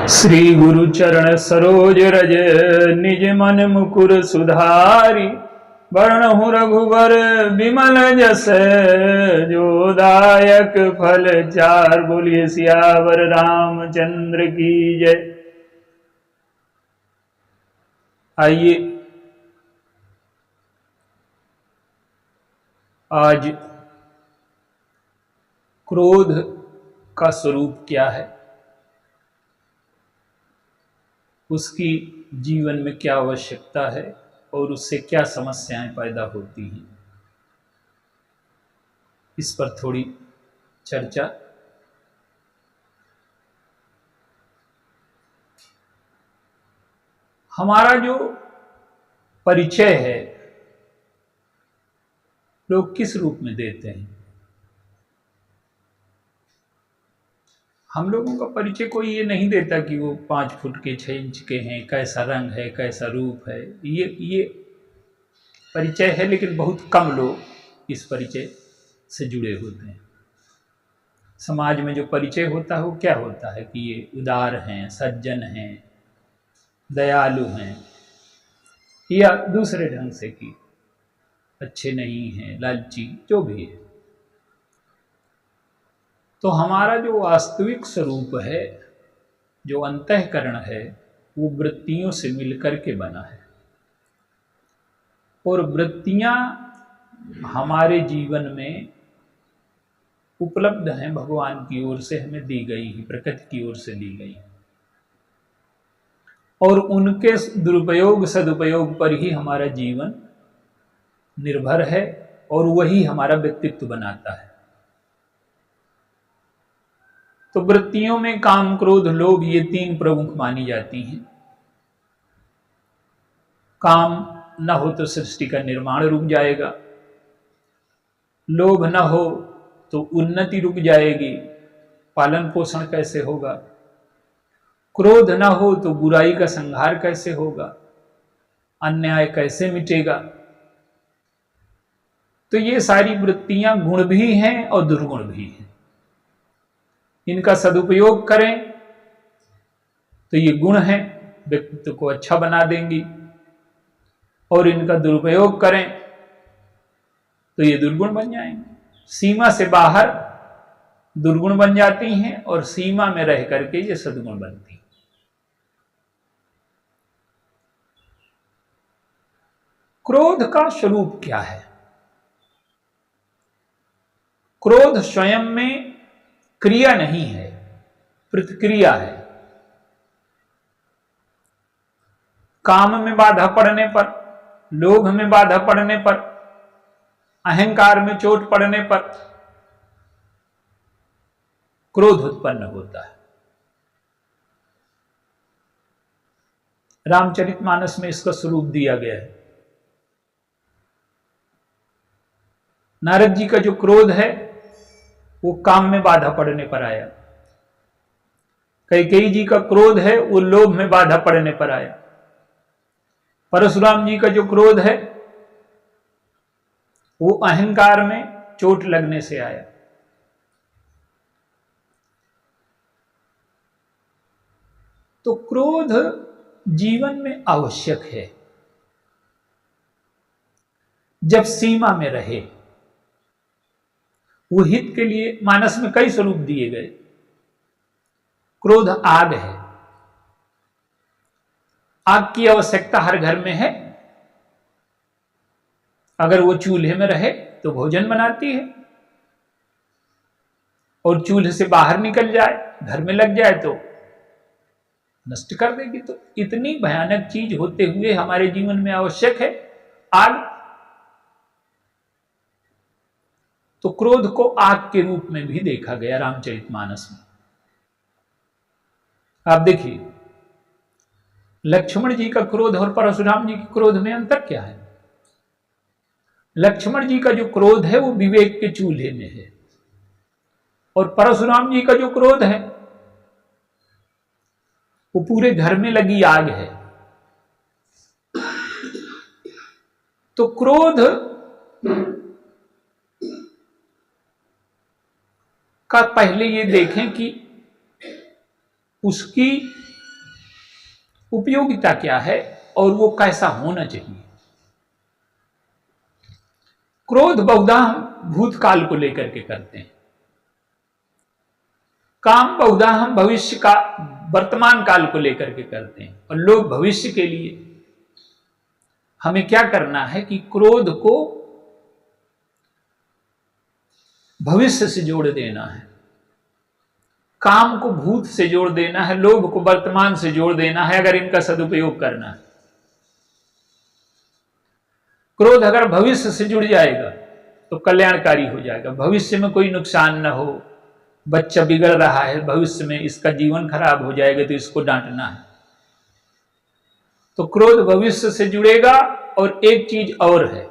श्री गुरु चरण सरोज रज निज मन मुकुर सुधारी। वर्णहु रघुबर विमल जस जो दायक फल चार। बोलिए सियावर रामचंद्र की जय। आइए आज क्रोध का स्वरूप क्या है, उसकी जीवन में क्या आवश्यकता है और उससे क्या समस्याएं पैदा होती हैं, इस पर थोड़ी चर्चा। हमारा जो परिचय है लोग किस रूप में देते हैं? हम लोगों का परिचय कोई ये नहीं देता कि वो 5 फुट के 6 इंच के हैं, कैसा रंग है, कैसा रूप है। ये परिचय है, लेकिन बहुत कम लोग इस परिचय से जुड़े होते हैं। समाज में जो परिचय होता है वो क्या होता है कि ये उदार हैं, सज्जन हैं, दयालु हैं, या दूसरे ढंग से कि अच्छे नहीं हैं, लालची, जो भी है। तो हमारा जो वास्तविक स्वरूप है, जो अंतःकरण है, वो वृत्तियों से मिलकर के बना है। और वृत्तियां हमारे जीवन में उपलब्ध हैं, भगवान की ओर से हमें दी गई हैं, प्रकृति की ओर से दी गई हैं। और उनके दुरुपयोग सदुपयोग पर ही हमारा जीवन निर्भर है और वही हमारा व्यक्तित्व बनाता है। तो वृत्तियों में काम, क्रोध, लोभ, ये 3 प्रमुख मानी जाती हैं। काम न हो तो सृष्टि का निर्माण रुक जाएगा, लोभ न हो तो उन्नति रुक जाएगी, पालन पोषण कैसे होगा, क्रोध न हो तो बुराई का संहार कैसे होगा, अन्याय कैसे मिटेगा। तो ये सारी वृत्तियां गुण भी हैं और दुर्गुण भी हैं। इनका सदुपयोग करें तो ये गुण हैं, व्यक्तित्व को अच्छा बना देंगी, और इनका दुरुपयोग करें तो ये दुर्गुण बन जाएंगे। सीमा से बाहर दुर्गुण बन जाती हैं और सीमा में रह करके ये सद्गुण बनती हैं। क्रोध का स्वरूप क्या है? क्रोध स्वयं में क्रिया नहीं है, प्रतिक्रिया है। काम में बाधा पड़ने पर, लोभ में बाधा पड़ने पर, अहंकार में चोट पड़ने पर क्रोध उत्पन्न होता है। रामचरितमानस में इसका स्वरूप दिया गया है। नारद जी का जो क्रोध है वो काम में बाधा पड़ने पर आया। कैकेयी जी का क्रोध है वो लोभ में बाधा पड़ने पर आया। परशुराम जी का जो क्रोध है वो अहंकार में चोट लगने से आया। तो क्रोध जीवन में आवश्यक है जब सीमा में रहे। वो हित के लिए मानस में कई स्वरूप दिए गए। क्रोध आग है, आग की आवश्यकता हर घर में है। अगर वो चूल्हे में रहे तो भोजन बनाती है, और चूल्हे से बाहर निकल जाए, घर में लग जाए तो नष्ट कर देगी। तो इतनी भयानक चीज होते हुए हमारे जीवन में आवश्यक है आग। तो क्रोध को आग के रूप में भी देखा गया रामचरितमानस में। आप देखिए, लक्ष्मण जी का क्रोध और परशुराम जी के क्रोध में अंतर क्या है? लक्ष्मण जी का जो क्रोध है वो विवेक के चूल्हे में है, और परशुराम जी का जो क्रोध है वो पूरे घर में लगी आग है। तो क्रोध का पहले ये देखें कि उसकी उपयोगिता क्या है और वो कैसा होना चाहिए। क्रोध बहुधा हम भूतकाल को लेकर के करते हैं, काम बहुधा हम भविष्य का वर्तमान काल को लेकर के करते हैं, और लोग भविष्य के लिए। हमें क्या करना है कि क्रोध को भविष्य से जोड़ देना है, काम को भूत से जोड़ देना है, लोभ को वर्तमान से जोड़ देना है, अगर इनका सदुपयोग करना है। क्रोध अगर भविष्य से जुड़ जाएगा तो कल्याणकारी हो जाएगा, भविष्य में कोई नुकसान ना हो। बच्चा बिगड़ रहा है, भविष्य में इसका जीवन खराब हो जाएगा तो इसको डांटना है। तो क्रोध भविष्य से जुड़ेगा। और एक चीज और है,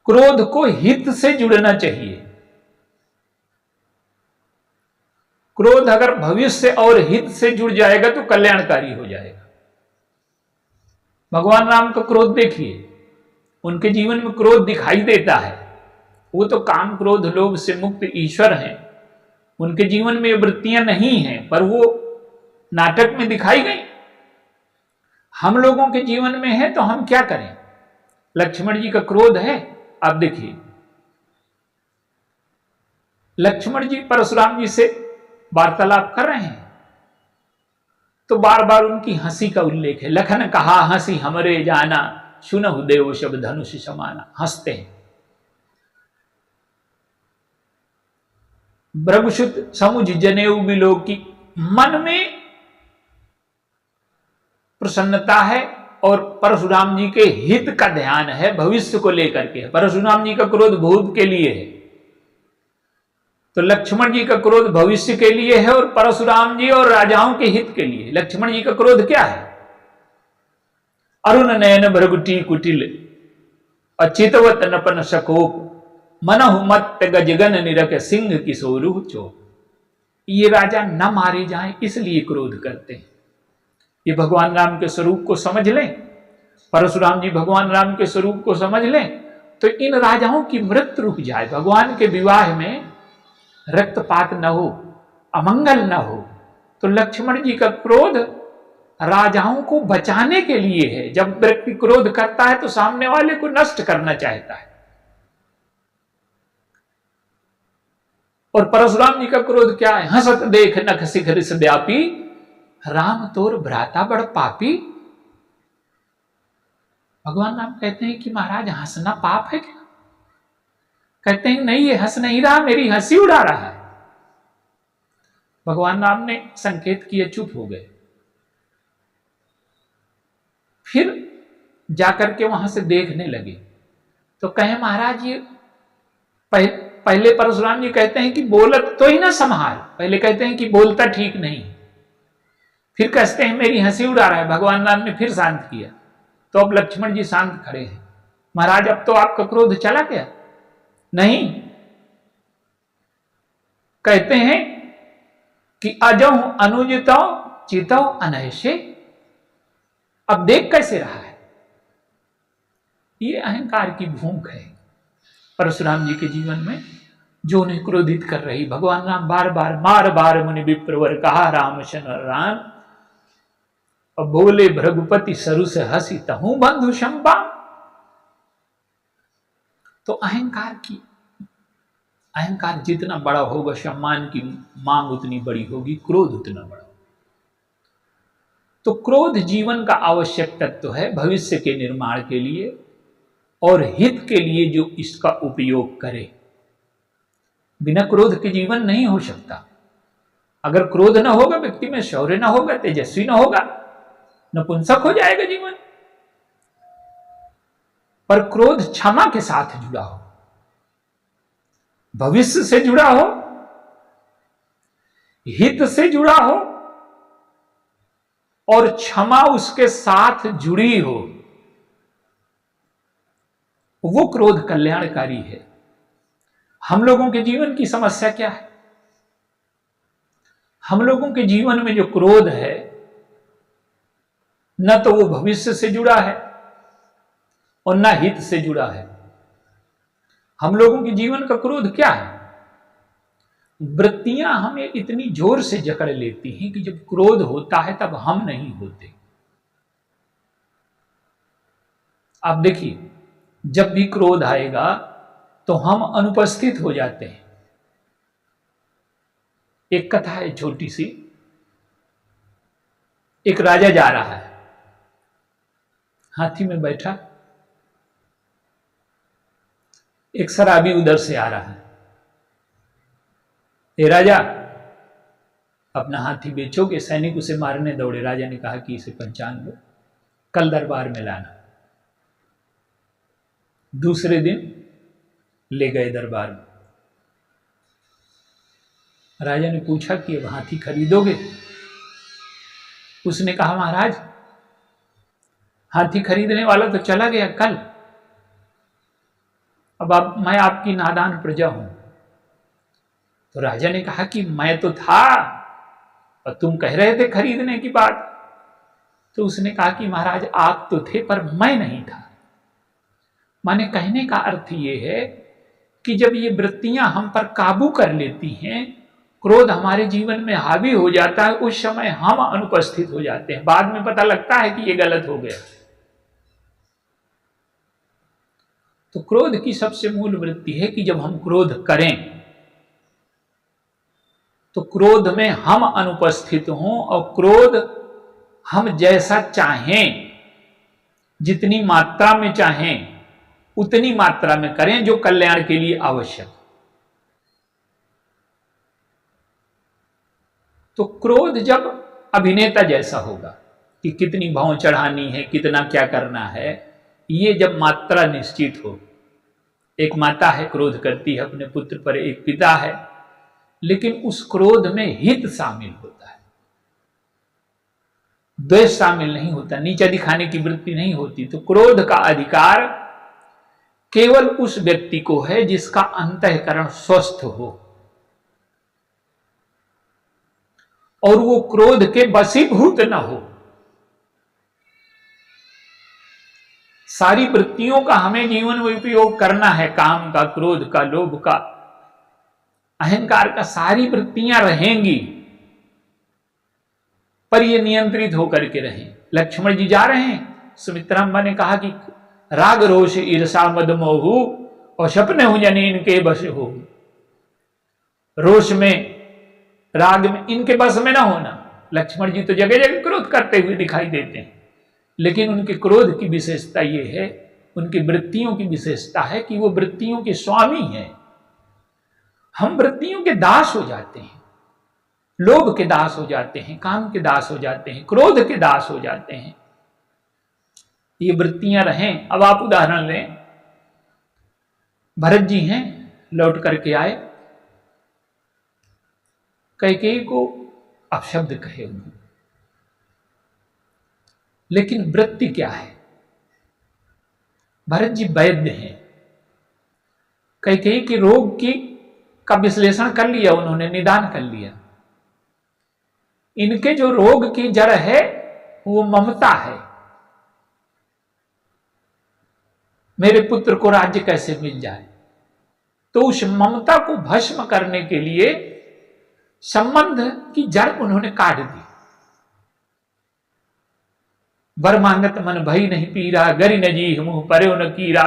क्रोध को हित से जुड़ना चाहिए। क्रोध अगर भविष्य और हित से जुड़ जाएगा तो कल्याणकारी हो जाएगा। भगवान राम का क्रोध देखिए, उनके जीवन में क्रोध दिखाई देता है। वो तो काम क्रोध लोभ से मुक्त ईश्वर हैं, उनके जीवन में ये वृत्तियां नहीं हैं, पर वो नाटक में दिखाई गई। हम लोगों के जीवन में है तो हम क्या करें। लक्ष्मण जी का क्रोध है, आप देखिए लक्ष्मण जी परशुराम जी से वार्तालाप कर रहे हैं तो बार बार उनकी हंसी का उल्लेख है। लखन कहा हंसी हमरे जाना, सुनहु देव शब्द धनुष समाना। हंसते हैं। भृगुसुत समुझ जनेऊ बिलो की, मन में प्रसन्नता है और परशुराम जी के हित का ध्यान है, भविष्य को लेकर के। परशुराम जी का क्रोध भूत के लिए है, तो लक्ष्मण जी का क्रोध भविष्य के लिए है और परशुराम जी और राजाओं के हित के लिए। लक्ष्मण जी का क्रोध क्या है? अरुण नयन भृगुटी कुटिल, अचितवत नपन सकोप, मनहु मत्त गजगन निरक सिंह किशोरु चोप। ये राजा न मारे जाएं इसलिए क्रोध करते हैं। ये भगवान राम के स्वरूप को समझ लें, परशुराम जी भगवान राम के स्वरूप को समझ लें तो इन राजाओं की मृत्यु रुक जाए, भगवान के विवाह में रक्तपात न हो, अमंगल न हो। तो लक्ष्मण जी का क्रोध राजाओं को बचाने के लिए है। जब व्यक्ति क्रोध करता है तो सामने वाले को नष्ट करना चाहता है। और परशुराम जी का क्रोध क्या है? हंसत देख नख शिखर व्यापी, राम तोर भ्राता बड़ पापी। भगवान राम कहते हैं कि महाराज हंसना पाप है क्या? कहते हैं नहीं, ये हंस नहीं रहा, मेरी हंसी उड़ा रहा है। भगवान राम ने संकेत किए, चुप हो गए। फिर जाकर के वहां से देखने लगे तो कहे महाराज ये पहले परशुराम जी कहते हैं कि बोलत तो ही ना संभाल, पहले कहते हैं कि बोलता ठीक नहीं, फिर कहते हैं मेरी हंसी उड़ा रहा है। भगवान राम ने फिर शांत किया तो अब लक्ष्मण जी शांत खड़े हैं। महाराज अब तो आपका क्रोध चला गया? नहीं, कहते हैं कि अजौ अनुजितो चितो अनैसे। अब देख कैसे रहा है? ये अहंकार की भूख है परशुराम जी के जीवन में जो उन्हें क्रोधित कर रही। भगवान राम बार बार मार बार मुनि विप्रवर कहा राम शरण राम, अब बोले भृगुपति सरु से हंसी तहु बंधु शंपा। तो अहंकार जितना बड़ा होगा सम्मान की मांग उतनी बड़ी होगी, क्रोध उतना बड़ा। तो क्रोध जीवन का आवश्यक तत्व है भविष्य के निर्माण के लिए और हित के लिए जो इसका उपयोग करे। बिना क्रोध के जीवन नहीं हो सकता। अगर क्रोध ना होगा, व्यक्ति में शौर्य ना होगा, तेजस्वी ना होगा, नपुंसक हो जाएगा जीवन। पर क्रोध क्षमा के साथ जुड़ा हो, भविष्य से जुड़ा हो, हित से जुड़ा हो और क्षमा उसके साथ जुड़ी हो, वो क्रोध कल्याणकारी है। हम लोगों के जीवन की समस्या क्या है? हम लोगों के जीवन में जो क्रोध है न तो वो भविष्य से जुड़ा है और न हित से जुड़ा है। हम लोगों के जीवन का क्रोध क्या है? वृत्तियां हमें इतनी जोर से जकड़ लेती हैं कि जब क्रोध होता है तब हम नहीं होते। आप देखिए, जब भी क्रोध आएगा तो हम अनुपस्थित हो जाते हैं। एक कथा है छोटी सी। एक राजा जा रहा है, हाथी में बैठा, एक शराबी उधर से आ रहा है। ए राजा, अपना हाथी बेचोगे? सैनिक उसे मारने दौड़े। राजा ने कहा कि इसे पहचान लो, कल दरबार में लाना। दूसरे दिन ले गए दरबार में। राजा ने पूछा कि अब हाथी खरीदोगे? उसने कहा महाराज, हाथी खरीदने वाला तो चला गया कल, अब मैं आपकी नादान प्रजा हूं। तो राजा ने कहा कि मैं तो था और तुम कह रहे थे खरीदने की बात। तो उसने कहा कि महाराज आप तो थे पर मैं नहीं था। माने कहने का अर्थ ये है कि जब ये वृत्तियां हम पर काबू कर लेती हैं, क्रोध हमारे जीवन में हावी हो जाता है, उस समय हम अनुपस्थित हो जाते हैं। बाद में पता लगता है कि ये गलत हो गया। तो क्रोध की सबसे मूल वृत्ति है कि जब हम क्रोध करें तो क्रोध में हम अनुपस्थित हों और क्रोध हम जैसा चाहें, जितनी मात्रा में चाहें उतनी मात्रा में करें जो कल्याण के लिए आवश्यक। तो क्रोध जब अभिनेता जैसा होगा कि कितनी भौं चढ़ानी है, कितना क्या करना है, ये जब मात्रा निश्चित हो। एक माता है, क्रोध करती है अपने पुत्र पर, एक पिता है, लेकिन उस क्रोध में हित शामिल होता है, द्वेष शामिल नहीं होता, नीचा दिखाने की वृत्ति नहीं होती। तो क्रोध का अधिकार केवल उस व्यक्ति को है जिसका अंतःकरण स्वस्थ हो और वो क्रोध के वशीभूत न हो। सारी वृत्तियों का हमें जीवन में उपयोग करना है, काम का, क्रोध का, लोभ का, अहंकार का, सारी वृत्तियां रहेंगी पर ये नियंत्रित होकर के रहें। लक्ष्मण जी जा रहे हैं, सुमित्रांबा ने कहा कि राग रोष ईर्षा मद मोहू और सपने हो जाने इनके बस हो। रोष में, राग में इनके बस में ना होना। लक्ष्मण जी तो जगह जगह क्रोध करते हुए दिखाई देते हैं, लेकिन उनके क्रोध की विशेषता ये है, उनकी वृत्तियों की विशेषता है कि वो वृत्तियों के स्वामी हैं। हम वृत्तियों के दास हो जाते हैं, लोभ के दास हो जाते हैं, काम के दास हो जाते हैं, क्रोध के दास हो जाते हैं। ये वृत्तियां रहें। अब आप उदाहरण लें, भरत जी हैं, लौट करके आए, कैकेयी को अपशब्द कहे उन्होंने, लेकिन वृत्ति क्या है? भरत जी वैद्य हैं, कैकेयी के रोग की का विश्लेषण कर लिया उन्होंने, निदान कर लिया। इनके जो रोग की जड़ है वो ममता है। मेरे पुत्र को राज्य कैसे मिल जाए, तो उस ममता को भस्म करने के लिए संबंध की जड़ उन्होंने काट दी। वर मांगत मन भई नहीं पीरा, गरि न जी मुंह पर्यो न कीरा,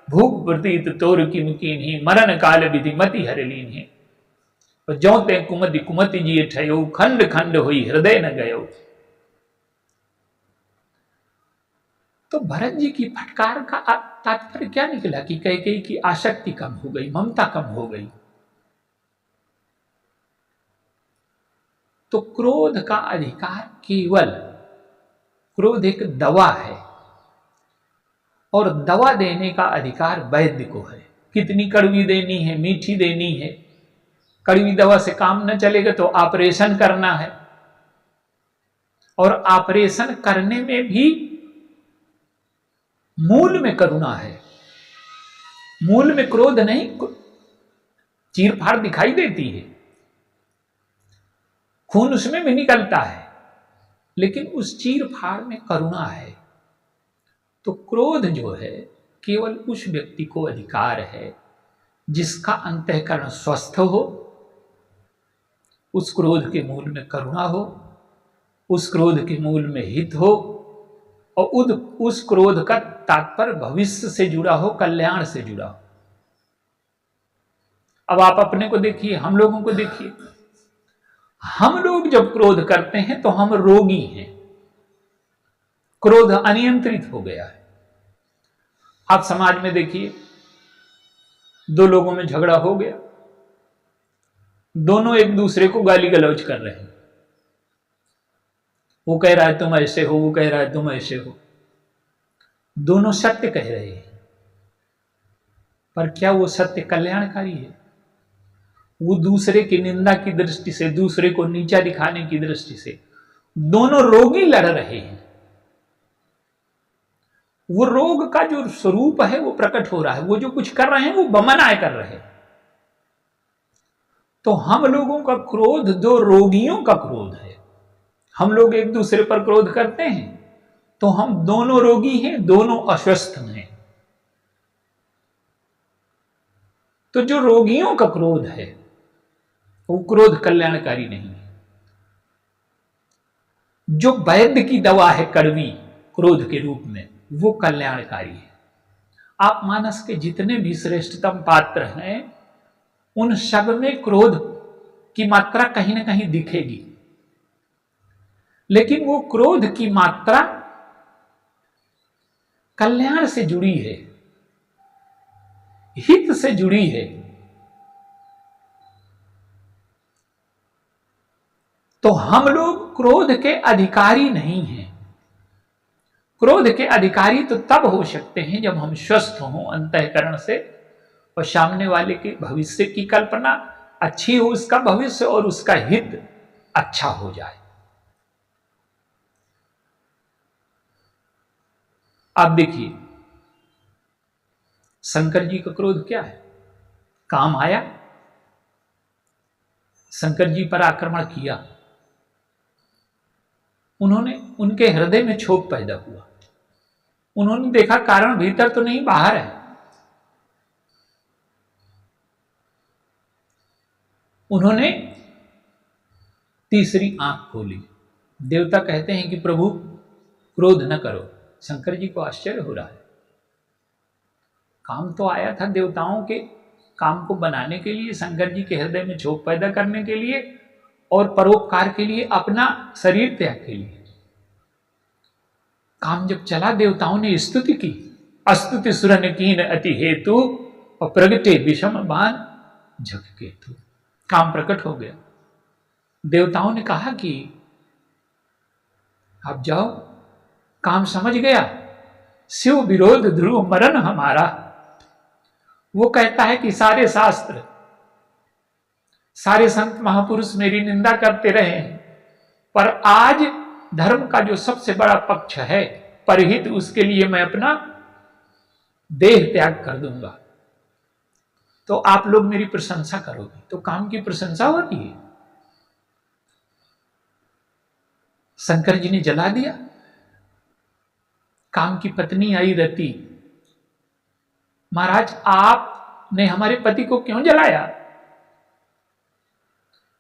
भूख प्रतीत तोर की मुकीन ही, मरण काल विधि मति हर लीन है। ज्यों ते कुमति कुमति जी ठयो, खंड खंड हुई हृदय न गयो। तो भरत जी की फटकार का तात्पर्य क्या निकला कि कैकेयी की आसक्ति कम हो गई, ममता कम हो गई। तो क्रोध का अधिकार केवल, क्रोध एक दवा है और दवा देने का अधिकार वैद्य को है। कितनी कड़वी देनी है, मीठी देनी है। कड़वी दवा से काम न चलेगा तो ऑपरेशन करना है, और ऑपरेशन करने में भी मूल में करुणा है, मूल में क्रोध नहीं। चीर फाड़ दिखाई देती है, खून उसमें भी निकलता है, लेकिन उस चीर फाड़ में करुणा है। तो क्रोध जो है केवल उस व्यक्ति को अधिकार है जिसका अंतःकरण स्वस्थ हो उस क्रोध के मूल में करुणा हो, उस क्रोध के मूल में हित हो, और उस क्रोध का तात्पर्य भविष्य से जुड़ा हो, कल्याण से जुड़ा हो। अब आप अपने को देखिए, हम लोगों को देखिए, हम लोग जब क्रोध करते हैं तो हम रोगी हैं, क्रोध अनियंत्रित हो गया है। आप समाज में देखिए, दो लोगों में झगड़ा हो गया, दोनों एक दूसरे को गाली गलौज कर रहे हैं। वो कह रहा है तुम ऐसे हो, वो कह रहा है तुम ऐसे हो। दोनों सत्य कह रहे हैं, पर क्या वो सत्य कल्याणकारी है? वो दूसरे की निंदा की दृष्टि से, दूसरे को नीचा दिखाने की दृष्टि से दोनों रोगी लड़ रहे हैं। वो रोग का जो स्वरूप है वो प्रकट हो रहा है, वो जो कुछ कर रहे हैं वो बमनाय कर रहे हैं। तो हम लोगों का क्रोध दो रोगियों का क्रोध है। हम लोग एक दूसरे पर क्रोध करते हैं तो हम दोनों रोगी हैं, दोनों अस्वस्थ हैं। तो जो रोगियों का क्रोध है वो क्रोध कल्याणकारी नहीं है। जो वैद्य की दवा है कड़वी क्रोध के रूप में, वो कल्याणकारी है। आप मानस के जितने भी श्रेष्ठतम पात्र हैं उन सब में क्रोध की मात्रा कहीं ना कहीं दिखेगी, लेकिन वो क्रोध की मात्रा कल्याण से जुड़ी है, हित से जुड़ी है। तो हम लोग क्रोध के अधिकारी नहीं हैं। क्रोध के अधिकारी तो तब हो सकते हैं जब हम स्वस्थ हों अंतःकरण से, और सामने वाले के भविष्य की कल्पना अच्छी हो, उसका भविष्य और उसका हित अच्छा हो जाए। आप देखिए, शंकर जी का क्रोध क्या है? काम आया, शंकर जी पर आक्रमण किया, उन्होंने, उनके हृदय में क्षोभ पैदा हुआ। उन्होंने देखा कारण भीतर तो नहीं बाहर है। उन्होंने तीसरी आंख खोली। देवता कहते हैं कि प्रभु क्रोध न करो। शंकर जी को आश्चर्य हो रहा है, काम तो आया था देवताओं के काम को बनाने के लिए, शंकर जी के हृदय में क्षोभ पैदा करने के लिए और परोपकार के लिए, अपना शरीर त्याग के लिए। काम जब चला, देवताओं ने स्तुति की, अस्तुति सुरन कीन अति हेतु और प्रगटे विषम बान झक केतु। काम प्रकट हो गया। देवताओं ने कहा कि आप जाओ, काम समझ गया, शिव विरोध ध्रुव मरण हमारा। वो कहता है कि सारे शास्त्र, सारे संत महापुरुष मेरी निंदा करते रहे हैं, पर आज धर्म का जो सबसे बड़ा पक्ष है परहित, उसके लिए मैं अपना देह त्याग कर दूंगा, तो आप लोग मेरी प्रशंसा करोगे। तो काम की प्रशंसा होती है। शंकर जी ने जला दिया। काम की पत्नी आई रति, महाराज आपने हमारे पति को क्यों जलाया?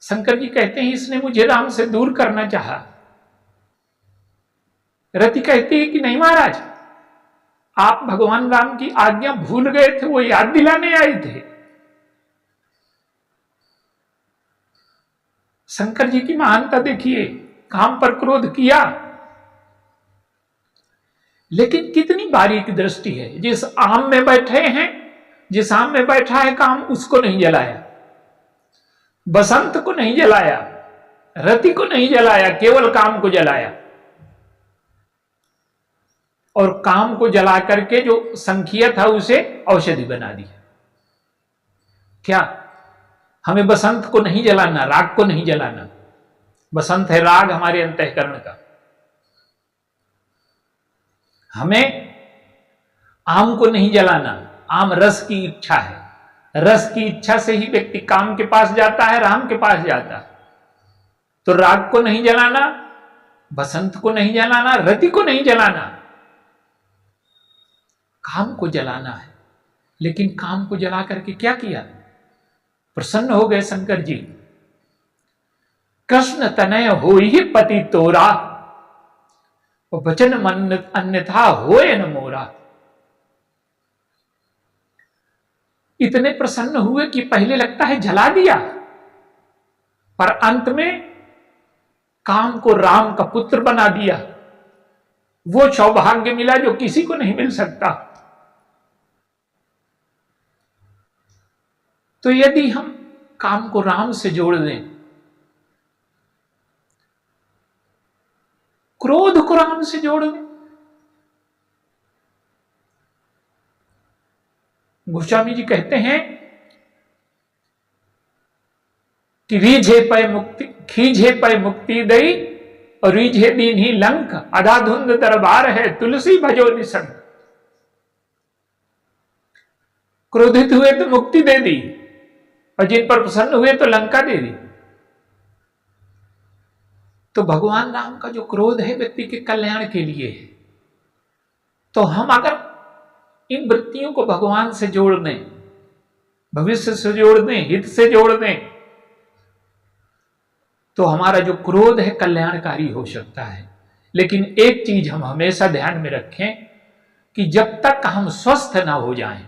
शंकर जी कहते हैं इसने मुझे राम से दूर करना चाहा। रति कहती है कि नहीं महाराज, आप भगवान राम की आज्ञा भूल गए थे, वो याद दिलाने आए थे। शंकर जी की महानता देखिए, काम पर क्रोध किया, लेकिन कितनी बारीक दृष्टि है। जिस आम में बैठे हैं, जिस आम में बैठा है काम, उसको नहीं जलाया, बसंत को नहीं जलाया, रति को नहीं जलाया, केवल काम को जलाया। और काम को जला करके जो संखिया था उसे औषधि बना दिया। क्या हमें बसंत को नहीं जलाना, राग को नहीं जलाना? बसंत है राग हमारे अंतःकरण का। हमें आम को नहीं जलाना, आम रस की इच्छा है। रस की इच्छा से ही व्यक्ति काम के पास जाता है, राम के पास जाता है। तो राग को नहीं जलाना, बसंत को नहीं जलाना, रति को नहीं जलाना, काम को जलाना है। लेकिन काम को जला करके क्या किया? प्रसन्न हो गए शंकर जी। कृष्ण तनय हो ही पति तोरा, वचन मन अन्यथा होए न मोरा। इतने प्रसन्न हुए कि पहले लगता है जला दिया, पर अंत में काम को राम का पुत्र बना दिया। वो सौभाग्य मिला जो किसी को नहीं मिल सकता। तो यदि हम काम को राम से जोड़ दें, क्रोध को राम से जोड़ दें, गोस्वामी जी कहते हैं कि रीझे पय मुक्ति, खींचे पय मुक्ति दई, और रीझे दीन ही लंक, अधाधुंध दरबार है तुलसी भजो निसंग। क्रोधित हुए तो मुक्ति दे दी, और जिन पर प्रसन्न हुए तो लंका दे दी। तो भगवान राम का जो क्रोध है व्यक्ति के कल्याण के लिए है। तो हम अगर इन वृत्तियों को भगवान से जोड़ दें, भविष्य से जोड़ दें, हित से जोड़ दें, तो हमारा जो क्रोध है कल्याणकारी हो सकता है। लेकिन एक चीज हम हमेशा ध्यान में रखें कि जब तक हम स्वस्थ ना हो जाएं,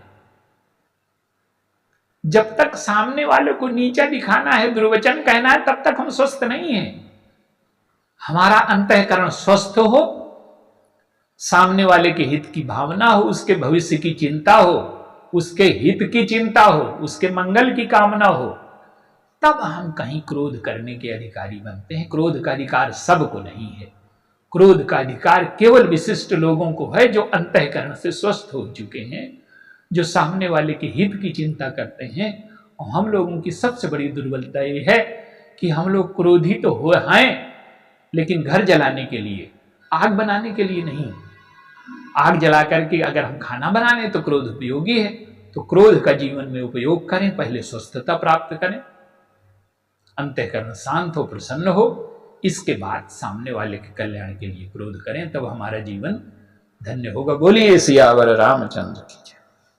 जब तक सामने वाले को नीचा दिखाना है, दुर्वचन कहना है, तब तक हम स्वस्थ नहीं हैं। हमारा अंतःकरण स्वस्थ हो, सामने वाले के हित की भावना हो, उसके भविष्य की चिंता हो, उसके हित की चिंता हो, उसके मंगल की कामना हो, तब हम कहीं क्रोध करने के अधिकारी बनते हैं। क्रोध का अधिकार सबको नहीं है। क्रोध का अधिकार केवल विशिष्ट लोगों को है जो अंतःकरण से स्वस्थ हो चुके हैं, जो सामने वाले के हित की चिंता करते हैं। और हम लोगों की सबसे बड़ी दुर्बलता ये है कि हम लोग क्रोधी तो हो हैं, लेकिन घर जलाने के लिए, आग बनाने के लिए नहीं। आग जला करके अगर हम खाना बना लें तो क्रोध उपयोगी है। तो क्रोध का जीवन में उपयोग करें, पहले स्वस्थता प्राप्त करें, अंतःकरण शांत हो, प्रसन्न हो, इसके बाद सामने वाले के कल्याण के लिए क्रोध करें, तब हमारा जीवन धन्य होगा। बोलिए सियावर रामचंद्र की।